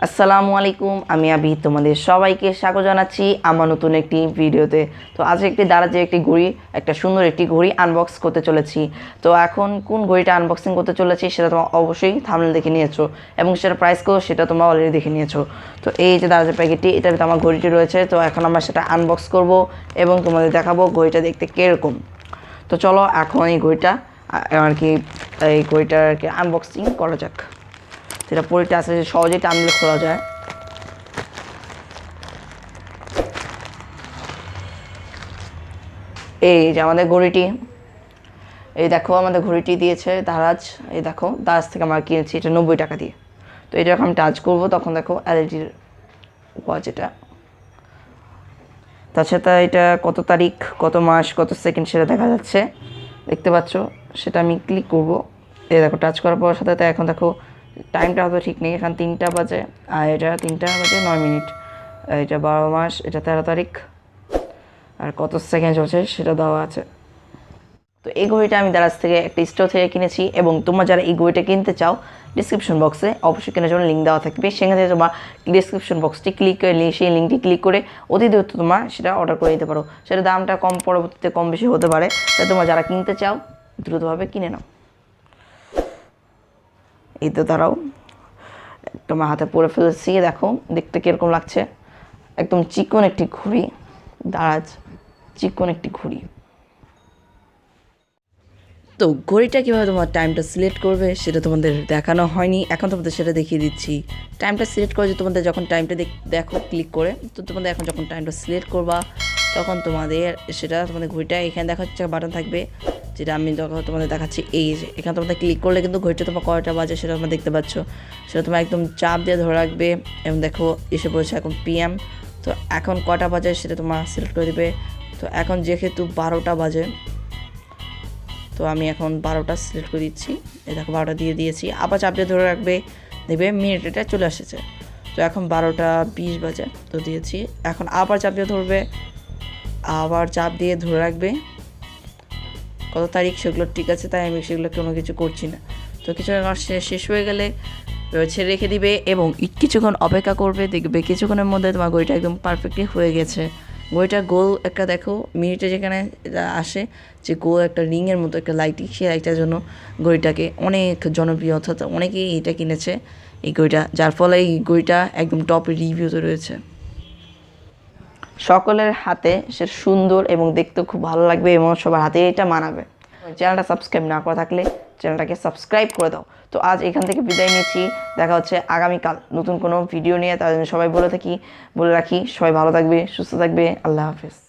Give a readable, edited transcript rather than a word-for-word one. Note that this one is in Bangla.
আসসালামু আলাইকুম, আমি আবি তোমাদের সবাইকে স্বাগত জানাচ্ছি আমার নতুন একটি ভিডিওতে। তো আজ একটি দারাজের একটি ঘড়ি, একটা সুন্দর একটি ঘড়ি আনবক্স করতে চলেছি। তো এখন কোন ঘড়িটা আনবক্সিং করতে চলেছি সেটা তোমরা অবশ্যই থাম্বনেল দেখে নিয়েছো, এবং সেটা প্রাইস কত সেটা তোমরা অলরেডি দেখে নিয়েছো। তো এই যে দারাজের প্যাকেটটি, এটার ভিতরে আমার ঘড়িটি রয়েছে। তো এখন আমরা সেটা আনবক্স করব এবং তোমাদের দেখাবো ঘড়িটা দেখতে কীরকম। তো চলো এখন এই ঘড়িটা আর কি আনবক্সিং করা যাক। যেটা পরিটা আছে সহজেই টানলে খোলা যায়। এই যে আমাদের ঘড়িটি, এই দেখো আমাদের ঘড়িটি দিয়েছে দারাজ। এই দেখো দারাজ থেকে আমরা কিনেছি এটা 90 টাকা দিয়ে। তো এটা যখন আমি টাচ করবো তখন দেখো এলইডির ওয়াচ এটা। তাছাড়া এটা কত তারিখ, কত মাস, কত সেকেন্ড সেটা দেখা যাচ্ছে, দেখতে পাচ্ছ। সেটা আমি ক্লিক করব। এই দেখো টাচ করার পর সাথে এখন দেখো টাইমটা হয়তো ঠিক নেই, এখানে 3টা বাজে আর এটা 3টা বাজে 9 মিনিট। এটা 12 মাস, এটা 13 তারিখ, আর কত সেকেন্ড চলছে সেটা দেওয়া আছে। তো এই ঘড়িটা আমি দারাজ থেকে একটা স্টোর থেকে কিনেছি, এবং তোমরা যারা এই ঘড়িটা কিনতে চাও ডিসক্রিপশন বক্সে অবশ্যই কেনার জন্য লিঙ্ক দেওয়া থাকবে। সেখান থেকে তোমার ডিসক্রিপশন বক্সটি ক্লিক করে সেই লিঙ্কটি ক্লিক করে অতি দ্রুত তোমরা সেটা অর্ডার করে দিতে পারো। সেটা দামটা কম, পরবর্তীতে কম বেশি হতে পারে, তাই তোমরা যারা কিনতে চাও দ্রুতভাবে কিনে নাও। এই তো দাঁড়াও, তোমার হাতে পরে ফেলেছি, দেখো দেখতে কীরকম লাগছে। একদম চিকন একটি ঘড়ি, দারাজ চিকন একটি ঘড়ি। তো ঘড়িটা কীভাবে তোমার টাইমটা সিলেক্ট করবে সেটা তোমাদের দেখানো হয়নি, এখন তোমাদের সেটা দেখিয়ে দিচ্ছি। টাইমটা সিলেক্ট করে যে তোমাদের যখন টাইমটা দেখো ক্লিক করে, তো তোমাদের এখন যখন টাইমটা সিলেক্ট করবা তখন তোমাদের সেটা তোমাদের ঘড়িটা এখানে দেখা হচ্ছে বাটন থাকবে, যেটা আমি তোমাদের দেখাচ্ছি। এই যে এখানে তোমাদের ক্লিক করলে কিন্তু ঘড়িটা তোমার কয়টা বাজে সেটা তোমরা দেখতে পাচ্ছ। সেটা তোমার একদম চাপ দিয়ে ধরে রাখবে, এবং দেখো এসে পড়েছে এখন PM। তো এখন কটা বাজে সেটা তোমার সিলেক্ট করে দেবে। তো এখন যেহেতু 12টা বাজে, তো আমি এখন 12টা সিলেক্ট করে দিচ্ছি। এই দেখো 12টা দিয়ে দিয়েছি, আবার চাপ দিয়ে ধরে রাখবে, দেখবে মিনিট এটা চলে এসেছে। তো এখন 12টা 20 বাজে, তো দিয়েছি। এখন আবার চাপ দিয়ে ধরবে, আবার চাপ দিয়ে ধরে রাখবে কত তারিখ সেগুলো ঠিক আছে, তাই আমি সেগুলো কোনো কিছু করছি না। তো কিছুক্ষণ শেষ হয়ে গেলে ছেড়ে রেখে দিবে এবং কিছুক্ষণ অপেক্ষা করবে, দেখবে কিছুক্ষণের মধ্যে তোমার ঘড়িটা একদম পারফেক্টলি হয়ে গেছে। ঘড়িটা গোল একটা দেখো মিনিটে যেখানে আসে যে গোল একটা রিংয়ের মতো একটা লাইটিং, সেই লাইটটার জন্য ঘড়িটাকে অনেক জনপ্রিয়, অর্থাৎ অনেকেই এটা কিনেছে এই ঘড়িটা, যার ফলে এই ঘড়িটা একদম টপ রিভিউতে রয়েছে। সকলের হাতে সে সুন্দর এবং দেখতে খুব ভালো লাগবে, এবং সবার হাতে এটা মানাবে। চ্যানেলটা সাবস্ক্রাইব না করা থাকলে চ্যানেলটাকে সাবস্ক্রাইব করে দাও। তো আজ এখান থেকে বিদায় নিচ্ছি, দেখা হচ্ছে আগামীকাল নতুন কোনো ভিডিও নিয়ে। তার জন্য সবাই বলে রাখি সবাই ভালো থাকবে, সুস্থ থাকবে। আল্লাহ হাফেজ।